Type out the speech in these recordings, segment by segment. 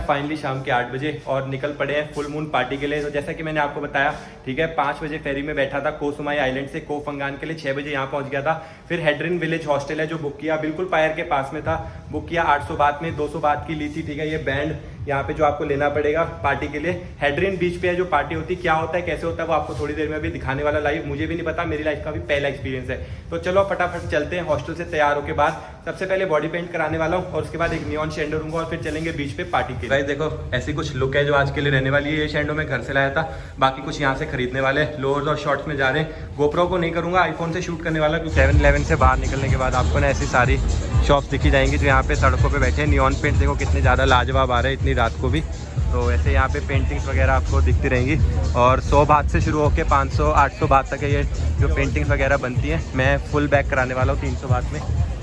Finally शाम के 8 बजे और निकल पड़े हैं फुल मून पार्टी के लिए। तो जैसा कि मैंने आपको बताया, ठीक है, 5 बजे फेरी में बैठा था को सुमाई आइलैंड से को फंगान के लिए, 6 बजे यहाँ पहुंच गया था। फिर हेड्रिन विलेज हॉस्टल है जो बुक किया, बिल्कुल पायर के पास में था, बुक किया 800 बात में, 200 बात की ली थी, ठीक है। ये बैंड यहाँ पे जो आपको लेना पड़ेगा पार्टी के लिए। हेड्रिन बीच पे है जो पार्टी होती, क्या होता है कैसे होता है वो आपको थोड़ी देर में अभी दिखाने वाला लाइव। मुझे भी नहीं पता, मेरी लाइफ का भी पहला एक्सपीरियंस है। तो चलो फटाफट चलते हैं। हॉस्टल से तैयार होके बाद सबसे पहले बॉडी पेंट कराने वाला हूँ और उसके बाद एक नियॉन शैंडो लूंगा और फिर चलेंगे बीच पे पार्टी के। गाइस देखो ऐसी कुछ लुक है जो आज के लिए रहने वाली है। ये शैंडो मैं घर से लाया था, बाकी कुछ यहाँ से खरीदने वाले। लोअर्स और शॉर्ट्स में जा रहे हैं। गोप्रो को नहीं करूंगा, आईफोन से शूट करने वाला। 7-11 से बाहर निकलने के बाद आपको ना ऐसी सारी शॉप्स दिखी जाएंगी जो यहाँ पे सड़कों पे बैठे हैं। नियॉन पेंट देखो कितने ज़्यादा लाजवाब आ रहे हैं इतनी रात को भी। तो ऐसे यहाँ पे पेंटिंग्स वगैरह आपको दिखती रहेंगी और 100 बात से शुरू होकर 500-800 बात तक है ये जो पेंटिंग्स वगैरह बनती हैं। मैं फुल बैक कराने वाला हूँ 300 बात में।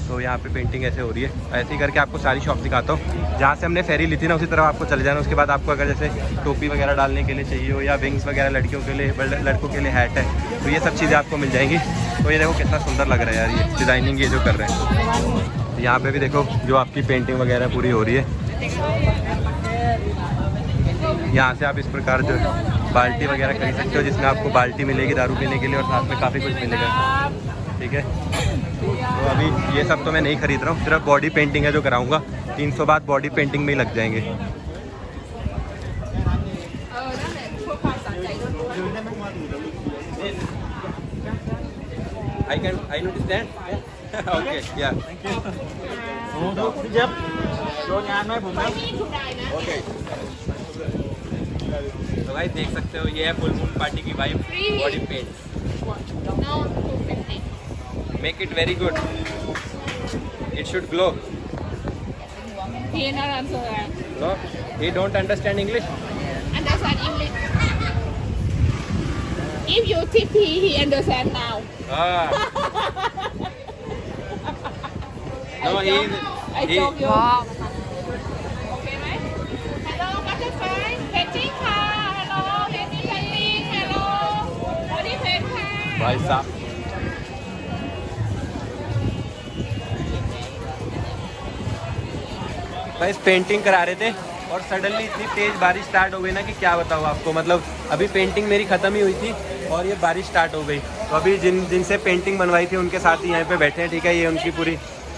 तो यहाँ पे पेंटिंग ऐसे हो रही है। ऐसे ही करके आपको सारी शॉप दिखाता हूँ। जहाँ से हमने फेरी ली थी ना उसी तरफ आपको चले जाना। उसके बाद आपको अगर जैसे टोपी वगैरह डालने के लिए चाहिए हो या विंग्स वगैरह लड़कियों के लिए, लड़कों के लिए हैट है, तो ये सब चीज़ें आपको मिल जाएंगी। तो ये देखो कितना सुंदर लग रहा है यार ये डिज़ाइनिंग ये जो कर रहे हैं। यहाँ पे भी देखो जो आपकी पेंटिंग वगैरह पूरी हो रही है। यहाँ से आप इस प्रकार जो बाल्टी वगैरह खरीद सकते हो जिसमें आपको बाल्टी मिलेगी दारू पीने के लिए और साथ में काफ़ी कुछ मिलेगा, ठीक है। तो अभी ये सब तो मैं नहीं खरीद रहा हूँ, सिर्फ बॉडी पेंटिंग है जो कराऊंगा। 300 बात बॉडी पेंटिंग में ही लग जाएंगे। I notice that? Okay, yeah. Okay. तो भाई देख सकते हो ये है फुल मून पार्टी की vibe. Body paint make it very good, it should glow. No, he don't understand English. Understand English. If you tip he understand now. No, he I told you. Okay, right? Hello, butterfly. Painting ka. Hello, painting. Hello. Body paint ka. भाई साहब भाई painting करा रहे थे और suddenly इतनी तेज बारिश start हो गई ना कि क्या बताऊँ आपको। मतलब अभी पेंटिंग मेरी ख़त्म ही हुई थी और ये बारिश स्टार्ट हो गई। तो अभी जिनसे पेंटिंग बनवाई थी उनके साथ ही यहाँ पे बैठे हैं, ठीक है। ये उनकी पूरी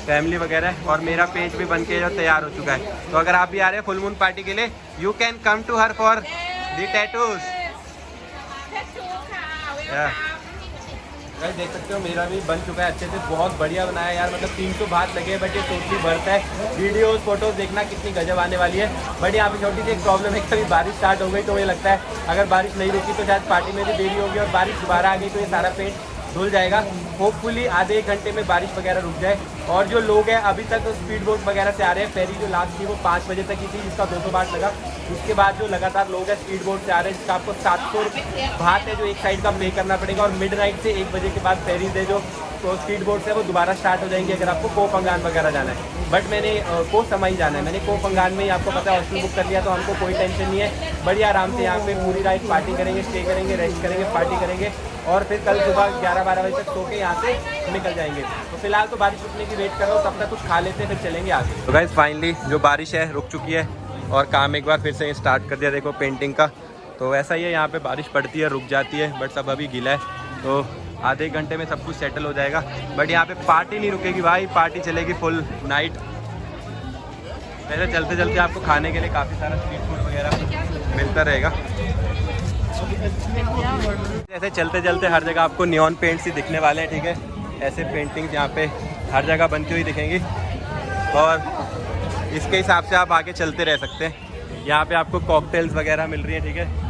फैमिली वगैरह है और मेरा पेज भी बन के जो तैयार हो चुका है। तो अगर आप भी आ रहे हैं फुल मून पार्टी के लिए, you can come to her for the tattoos. देख सकते हो मेरा भी बन चुका है अच्छे से, बहुत बढ़िया बनाया यार। मतलब 300 बात लगे बट ये टोटली बर्थ है। वीडियोस फोटोज देखना कितनी गजब आने वाली है। बट यहाँ पे छोटी सी एक प्रॉब्लम है, कभी बारिश स्टार्ट हो गई तो मुझे लगता है अगर बारिश नहीं रुकी तो शायद पार्टी में भी देरी होगी और बारिश दोबारा आ गई तो ये सारा पेंट धुल जाएगा। होपफुली आधे एक घंटे में बारिश वगैरह रुक जाए। और जो लोग हैं अभी तक स्पीड बोट वगैरह से आ रहे हैं, फेरी जो लास्ट थी वो 5 बजे तक की थी जिसका 200 बात लगा। उसके बाद जो लगातार लोग हैं स्पीड बोट से आ रहे हैं जिसका आपको 700 बात है जो एक साइड का पे करना पड़ेगा। और मिड नाइट से 1 बजे के बाद फेरीज है जो तो स्पीड बोट है वो दोबारा स्टार्ट हो जाएंगे अगर आपको को फंगान वगैरह जाना है। बट मैंने को समाई जाना है, मैंने को फंगान में ही आपको पता है हॉस्टल बुक कर लिया तो हमको कोई टेंशन नहीं है। बढ़िया आराम से यहाँ पे पूरी रात पार्टी करेंगे, स्टे करेंगे, रेस्ट करेंगे, पार्टी करेंगे और फिर कल सुबह 11-12 बजे तक सो के यहाँ से निकल जाएंगे। तो फिलहाल तो बारिश रुकने की वेट करो, तब तक कुछ खा लेते हैं फिर चलेंगे आगे। तो गाइस फाइनली जो बारिश है रुक चुकी है और काम एक बार फिर से स्टार्ट कर दिया। देखो पेंटिंग का तो ऐसा ही है, यहाँ पे बारिश पड़ती है रुक जाती है बट सब अभी गीला है। तो आधे घंटे में सब कुछ सेटल हो जाएगा। बट यहाँ पे पार्टी नहीं रुकेगी भाई, पार्टी चलेगी फुल नाइट। वैसे चलते चलते आपको खाने के लिए काफ़ी सारा स्ट्रीट फूड वगैरह मिलता रहेगा। ऐसे चलते चलते हर जगह आपको नियॉन पेंट्स ही दिखने वाले हैं, ठीक है। ऐसे पेंटिंग्स यहाँ पे हर जगह बनती हुई दिखेंगी और इसके हिसाब से आप आगे चलते रह सकते हैं। यहाँ पे आपको कॉकटेल्स वगैरह मिल रही है, ठीक है।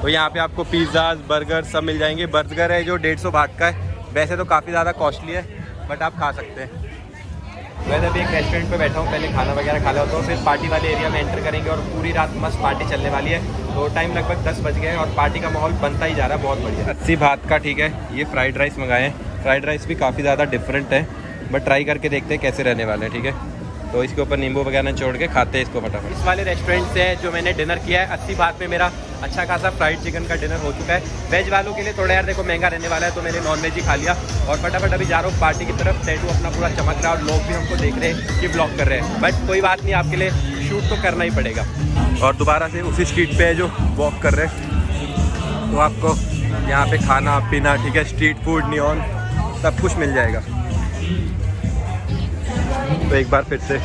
तो यहाँ पे आपको पिज़्ज़ाज बर्गर सब मिल जाएंगे। बर्गर है जो 150 बात का है, वैसे तो काफ़ी ज़्यादा कॉस्टली है बट आप खा सकते हैं। वैसे भी एक रेस्टोरेंट पे बैठा हूँ, पहले खाना वगैरह खा लेता हूँ, फिर पार्टी वाले एरिया में एंटर करेंगे और पूरी रात मस्त पार्टी चलने वाली है। तो टाइम लगभग 10 बज गए और पार्टी का माहौल बनता ही जा रहा है, बहुत बढ़िया। 80 बात का, ठीक है। ये फ्राइड राइस मंगाए हैं, फ्राइड राइस भी काफ़ी ज़्यादा डिफरेंट है बट ट्राई करके देखते हैं कैसे रहने वाले हैं, ठीक है। तो इसके ऊपर नींबू वगैरह छोड़ के खाते हैं इसको फटाफट। इस वाले रेस्टोरेंट से जो मैंने डिनर किया है 80 बात में मेरा अच्छा खासा फ्राइड चिकन का डिनर हो चुका है। वेज वालों के लिए थोड़ा यार देखो महंगा रहने वाला है, तो मैंने नॉन वेज ही खा लिया और फटाफट अभी जा रहा हूँ पार्टी की तरफ। टैटू अपना पूरा चमक रहा है और लोग भी हमको देख रहे हैं कि ब्लॉग कर रहे हैं, बट कोई बात नहीं, आपके लिए शूट तो करना ही पड़ेगा। और दोबारा से उसी स्ट्रीट पे जो वॉक कर रहे हैं, तो आपको यहाँ पे खाना पीना, ठीक है, स्ट्रीट फूड, नियॉन, सब कुछ मिल जाएगा। तो एक बार फिर से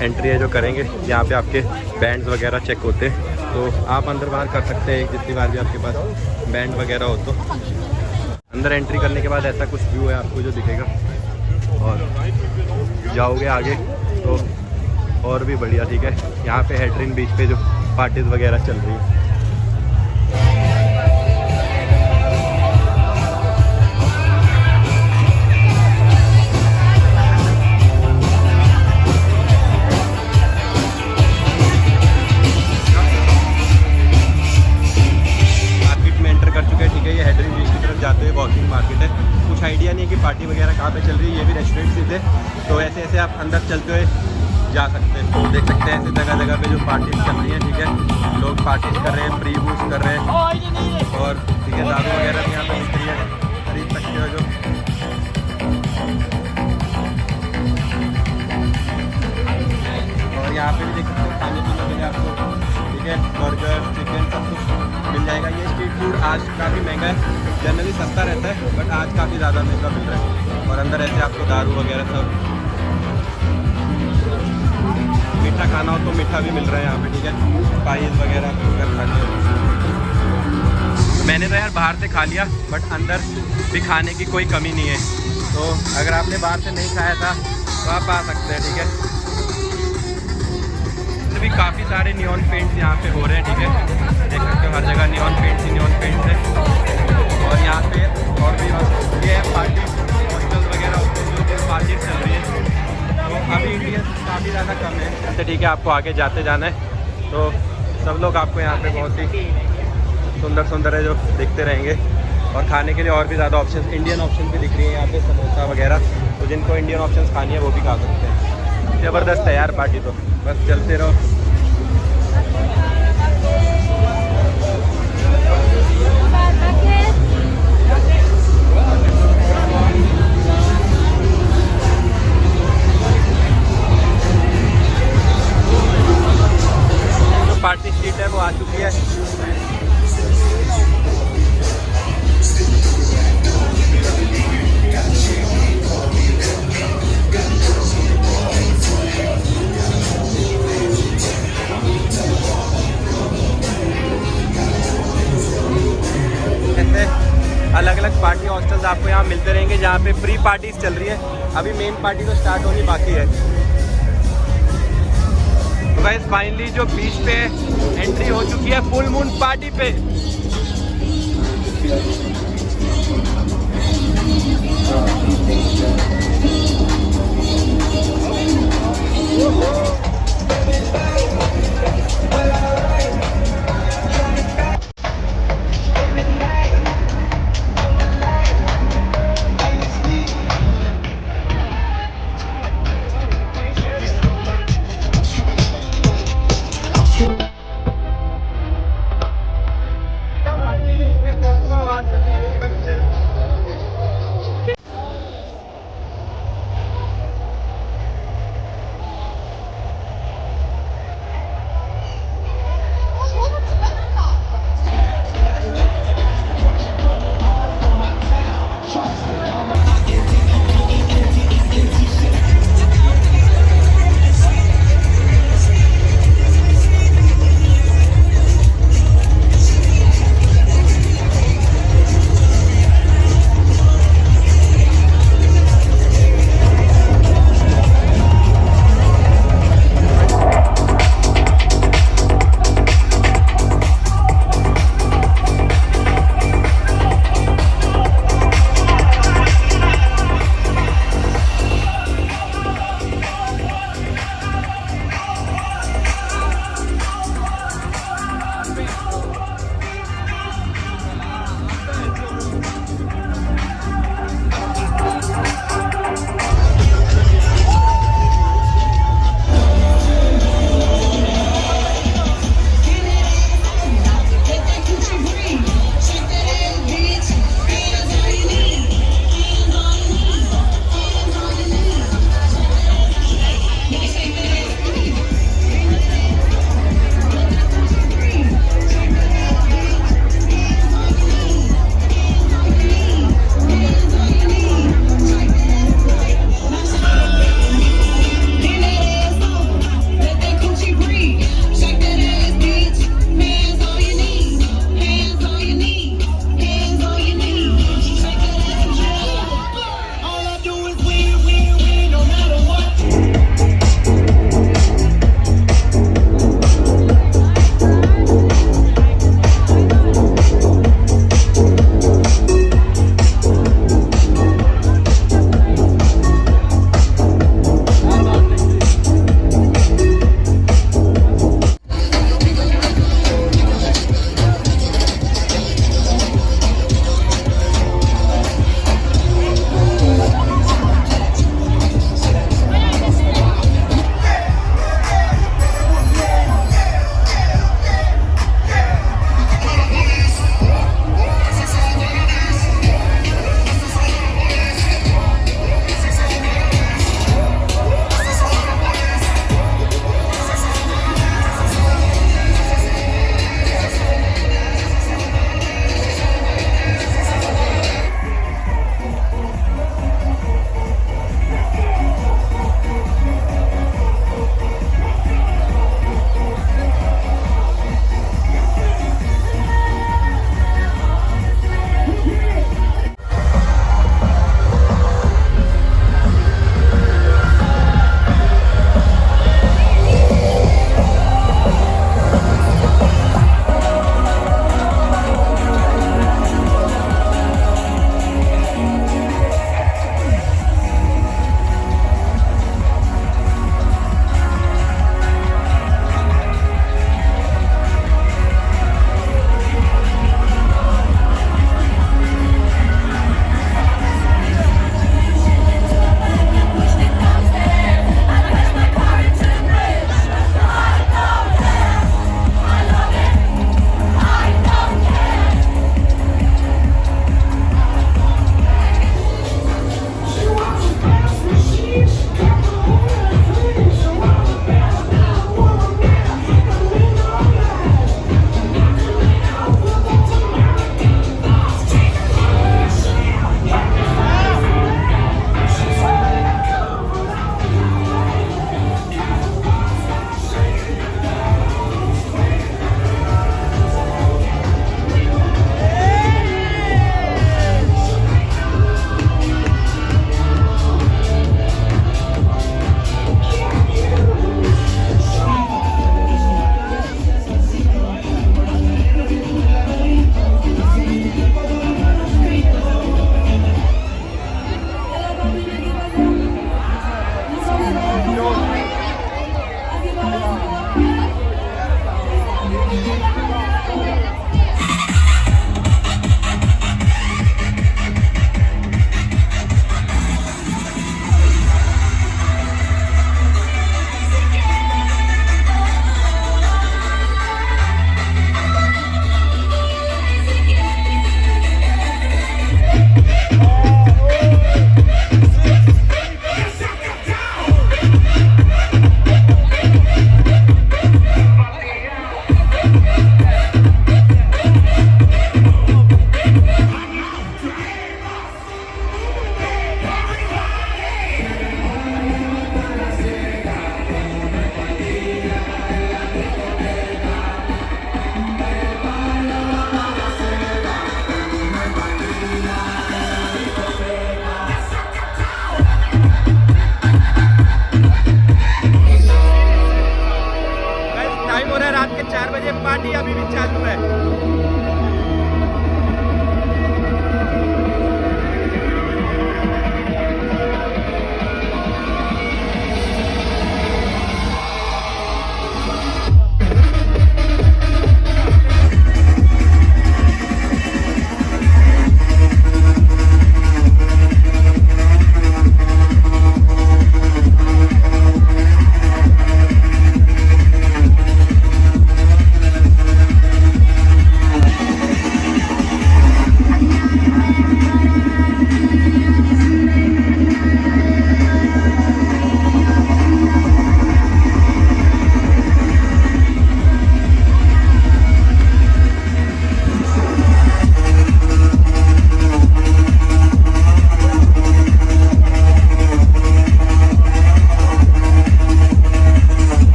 एंट्री है जो करेंगे, यहाँ पे आपके बैंड्स वगैरह चेक होते हैं, तो आप अंदर बाहर कर सकते हैं जितनी बार भी आपके पास बैंड वगैरह हो। तो अंदर एंट्री करने के बाद ऐसा कुछ व्यू है आपको जो दिखेगा, और जाओगे आगे तो और भी बढ़िया, ठीक है। यहाँ पे हेड्रिन बीच पे जो पार्टीज वगैरह चल रही है। वॉकिंग मार्केट है, कुछ आइडिया नहीं है कि पार्टी वगैरह कहाँ पे चल रही है। ये भी रेस्टोरेंट ही थे, तो ऐसे ऐसे आप अंदर चलते हुए जा सकते हैं। तो देख सकते हैं ऐसे जगह जगह पे जो पार्टीज चल रही हैं, ठीक है, लोग पार्टीज कर रहे हैं, प्री बूज कर रहे हैं, और ठीक है दारू वगैरह भी यहाँ पे बिक रही है, खरीद सकते हो जो। और यहाँ पे भी देख सकते हो खाने पीने के लिए आपको, ठीक है, बर्गर, चिकन, सब कुछ मिल जाएगा। ये स्ट्रीट फूड आज काफ़ी महंगा है, जनरली सस्ता रहता है, बट आज काफ़ी ज़्यादा महंगा मिल रहा है। और अंदर ऐसे आपको दारू वगैरह सब, मीठा खाना हो तो मीठा भी मिल रहा है यहाँ पे, ठीक है, पाइस वगैरह अगर खाने हो। मैंने तो यार बाहर से खा लिया, बट अंदर भी खाने की कोई कमी नहीं है, तो अगर आपने बाहर से नहीं खाया था तो आप आ सकते हैं, ठीक है। भी काफ़ी सारे नियॉन पेंट्स यहाँ पे हो रहे हैं, ठीक है, देख सकते हो हर जगह नियॉन पेंट्स ही नियॉन पेंट्स है। और यहाँ पे और भी ये है पार्टी हॉस्टल वगैरह, जो पार्टी चल रही है, तो अभी इंडियन काफ़ी ज़्यादा कम है, तो ठीक है, आपको आगे जाते जाना है। तो सब लोग आपको यहाँ पे बहुत ही सुंदर सुंदर है जो दिखते रहेंगे, और खाने के लिए और भी ज़्यादा ऑप्शन, इंडियन ऑप्शन भी दिख रही है यहाँ पे, समोसा वगैरह, तो जिनको इंडियन ऑप्शन खानी है वो भी खा सकते हैं। ज़बरदस्त है यार पार्टी, तो बस चलते रहो। जो पार्टी स्ट्रीट है वो आ चुकी है। अलग अलग पार्टी हॉस्टल्स आपको यहाँ मिलते रहेंगे, जहाँ पे प्री पार्टीज चल रही है। अभी मेन पार्टी तो स्टार्ट होनी बाकी है। तो गाइस फाइनली जो बीच पे एंट्री हो चुकी है फुल मून पार्टी पे।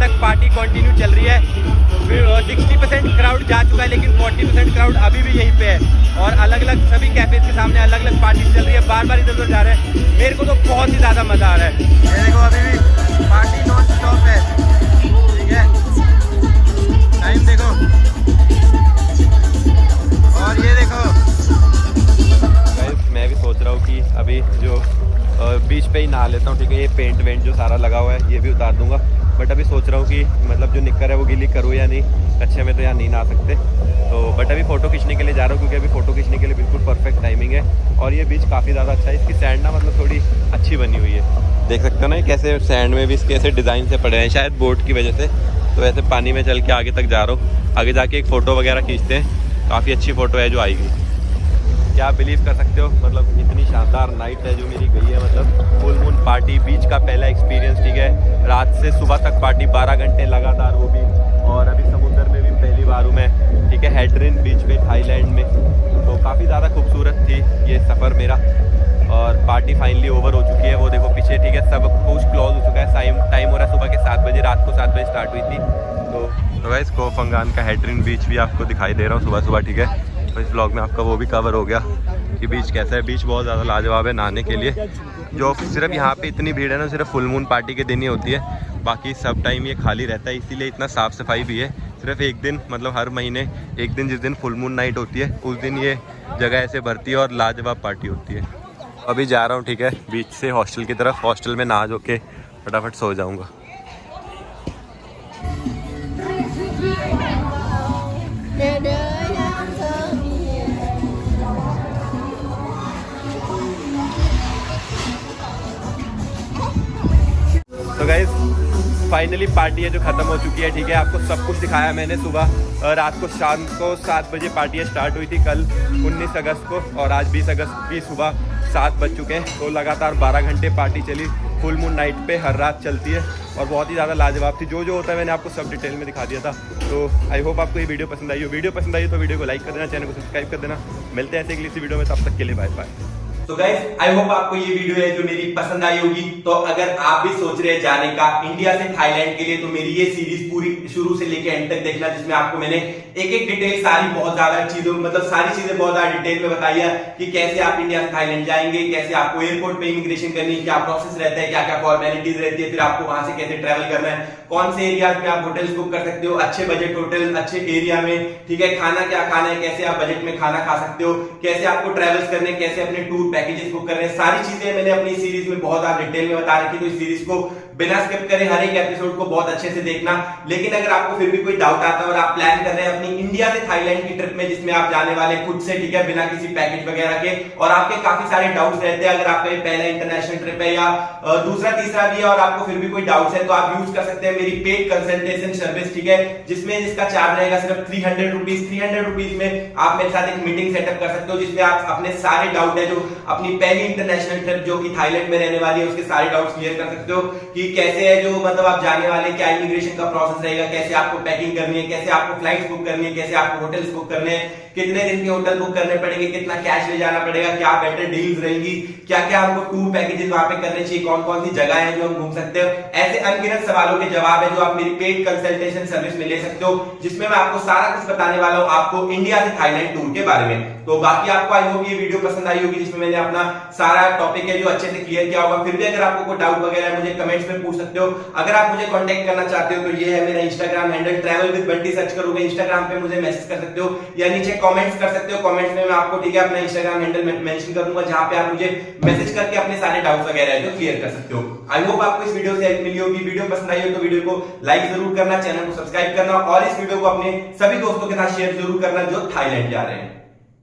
तक पार्टी कंटिन्यू चल रही है। 60% क्राउड जा चुका है, लेकिन 40% क्राउड अभी भी यहीं पे है और अलग अलग सभी कैफेज के सामने अलग अलग पार्टी चल रही है। बार बार इधर उधर जा रहे हैं। मेरे को तो बहुत ही ज़्यादा मज़ा आ रहा है। ये देखो अभी भी पार्टी नॉन स्टॉप है, ठीक है। टाइम देखो और ये देखो। मैं भी सोच रहा हूँ कि अभी जो बीच पे ही नहा लेता हूँ, ठीक है। ये पेंट वेंट जो सारा लगा हुआ है ये भी उतार दूंगा, बट अभी सोच रहा हूँ कि मतलब जो निक्कर है वो गीली करूँ या नहीं। कच्चे में तो यहाँ नहीं नहा सकते, तो बट अभी फ़ोटो खींचने के लिए जा रहा हूँ, क्योंकि अभी फ़ोटो खींचने के लिए बिल्कुल परफेक्ट टाइमिंग है। और ये बीच काफ़ी ज़्यादा अच्छा है, इसकी सैंड ना मतलब थोड़ी अच्छी बनी हुई है। देख सकते हो ना कैसे सैंड में भी कैसे डिज़ाइन से पड़े हैं, शायद बोट की वजह से। तो ऐसे पानी में चल के आगे तक जा रहा हूँ। आगे जाके एक फ़ोटो वगैरह खींचते हैं, काफ़ी अच्छी फ़ोटो है जो आएगी। क्या आप बिलीव कर सकते हो, मतलब इतनी शानदार नाइट है जो मेरी गई है। मतलब फुल मून पार्टी, बीच का पहला एक्सपीरियंस, ठीक है। रात से सुबह तक पार्टी, 12 घंटे लगातार वो भी। और अभी समुद्र में भी पहली बार हूँ मैं, ठीक है। हेड्रिन बीच पे थाईलैंड में। तो काफ़ी ज़्यादा खूबसूरत थी ये सफ़र मेरा। और पार्टी फाइनली ओवर हो चुकी है, वो देखो पीछे, ठीक है। सब कुछ क्लोज हो चुका है। टाइम हो रहा है सुबह के 7 बजे, रात को 7 बजे स्टार्ट हुई थी। तो गाइस कोह फंगान का हेड्रिन बीच भी आपको दिखाई दे रहा हूँ सुबह सुबह, ठीक है। तो इस ब्लॉग में आपका वो भी कवर हो गया कि बीच कैसा है। बीच बहुत ज़्यादा लाजवाब है नहाने के लिए। जो सिर्फ यहाँ पे इतनी भीड़ है ना, सिर्फ फुल मून पार्टी के दिन ही होती है, बाकी सब टाइम ये खाली रहता है। इसीलिए इतना साफ़ सफाई भी है। सिर्फ एक दिन, मतलब हर महीने एक दिन, जिस दिन फुल मून नाइट होती है, उस दिन ये जगह ऐसे भरती है और लाजवाब पार्टी होती है। अभी जा रहा हूँ, ठीक है, बीच से हॉस्टल की तरफ। हॉस्टल में नहा धो के फटाफट सो जाऊँगा। तो गाइस फाइनली पार्टी है जो ख़त्म हो चुकी है, ठीक है। आपको सब कुछ दिखाया मैंने। सुबह रात को शाम को 7 बजे पार्टी स्टार्ट हुई थी, कल 19 अगस्त को, और आज 20 अगस्त की सुबह 7 बज चुके हैं। तो लगातार 12 घंटे पार्टी चली। फुल मून नाइट पे हर रात चलती है और बहुत ही ज़्यादा लाजवाब थी। जो जो होता है मैंने आपको सब डिटेल में दिखा दिया था। तो आई होप आपको ये वीडियो पसंद आई हो। वीडियो पसंद आई हो तो वीडियो को लाइक कर देना, चैनल को सब्सक्राइब कर देना। मिलते हैं ऐसे अगली वीडियो में, तब तक के लिए बाय बाय। तो गाइस आई होप आपको ये वीडियो है जो मेरी पसंद आई होगी। तो अगर आप भी सोच रहे हैं जाने का इंडिया से थाईलैंड के लिए, तो मेरी ये सीरीज पूरी शुरू से लेकर एंड तक देखना, जिसमें आपको मैंने एक एक डिटेल सारी बहुत ज्यादा चीजों, मतलब सारी चीजें बहुत ज्यादा डिटेल में बताई है कि कैसे आप इंडिया से थाईलैंड जाएंगे, कैसे आपको एयरपोर्ट पे इमिग्रेशन करनी है, क्या प्रोसेस रहता है, क्या क्या फॉर्मेलिटीज रहती है, फिर आपको वहां से कैसे ट्रेवल करना है, कौन से एरियाज में आप होटल्स बुक कर सकते हो, अच्छे बजट होटल अच्छे एरिया में, ठीक है। खाना क्या खाना है, कैसे आप बजट में खाना खा सकते हो, कैसे आपको ट्रेवल्स करने, कैसे अपने टूर पैकेजेस बुक करने, सारी चीजें मैंने अपनी सीरीज में बहुत ज्यादा डिटेल में बता रखी। तो इस सीरीज को बिना स्किप करे हर एक एपिसोड को बहुत अच्छे से देखना। लेकिन अगर आपको फिर भी कोई डाउट आता है और आप प्लान कर रहे हैं अपनी इंडिया से थाईलैंड की ट्रिप में, जिसमें आप जाने वाले खुद से, ठीक है, बिना किसी पैकेज वगैरह के, और आपके काफी सारे डाउट्स रहते हैं, अगर आपका ये पहला इंटरनेशनल ट्रिप है या दूसरा तीसरा भी है और आपको फिर भी कोई डाउट्स है, तो आप यूज कर सकते हैं मेरी पेड कंसल्टेशन सर्विस, ठीक है, जिसमें इसका चार्ज रहेगा सिर्फ 300 रुपीज। 300 रुपीज में आप मेरे साथ एक मीटिंग सेटअप कर सकते हो, जिसमें आप अपने सारे डाउट है जो अपनी पहली इंटरनेशनल ट्रिप जो कि थाईलैंड में रहने वाली है उसके सारे डाउट्स क्लियर कर सकते हो कि कैसे है जो मतलब आप जाने वाले, क्या इमिग्रेशन का प्रोसेस रहेगा, कैसे आपको पैकिंग करनी है, कैसे आपको फ्लाइट्स बुक करनी है, कैसे आपको होटल्स बुक करने हैं, कितने दिन के होटल बुक करने पड़ेंगे, कितना कैश ले जाना पड़ेगा, क्या बेटर डील्स रहेंगी, क्या क्या हमको टूर पैकेजेस वहां पे करने चाहिए, कौन कौन सी जगह है जो हम घूम सकते हो। ऐसे अनगिनत सवालों के जवाब है जो आप मेरी पेड कंसल्टेशन सर्विस में ले सकते हो, जिसमें मैं आपको सारा कुछ बताने वाला हूं आपको इंडिया से थाईलैंड टूर के बारे में। तो बाकी आपको आई होप ये वीडियो पसंद आई होगी, जिसमें मैंने अपना सारा टॉपिक है जो अच्छे से क्लियर किया होगा। फिर भी अगर आपको कोई डाउट वगैरह है मुझे कमेंट्स में पूछ सकते हो। अगर आप मुझे कांटेक्ट करना चाहते हो तो ये है मेरा Instagram handle, travel with Bunty search करोगे इंस्टाग्राम पे मुझे मैसेज कर सकते हो या नीचे कमेंट्स कर सकते हो। कमेंट्स में मैं आपको, ठीक है, अपना इंस्टाग्राम हैंडल मेंशन कर दूंगा, जहां पे आप मुझे मैसेज करके अपने सारे डाउट्स वगैरह है जो क्लियर कर सकते हो। आई होप आपको इस वीडियो से हेल्प मिली होगी। वीडियो पसंद आई हो तो वीडियो को लाइक जरूर करना, चैनल को सब्सक्राइब करना और इस वीडियो को अपने सभी दोस्तों के साथ शेयर जरूर करना जो थाईलैंड जा रहे हैं।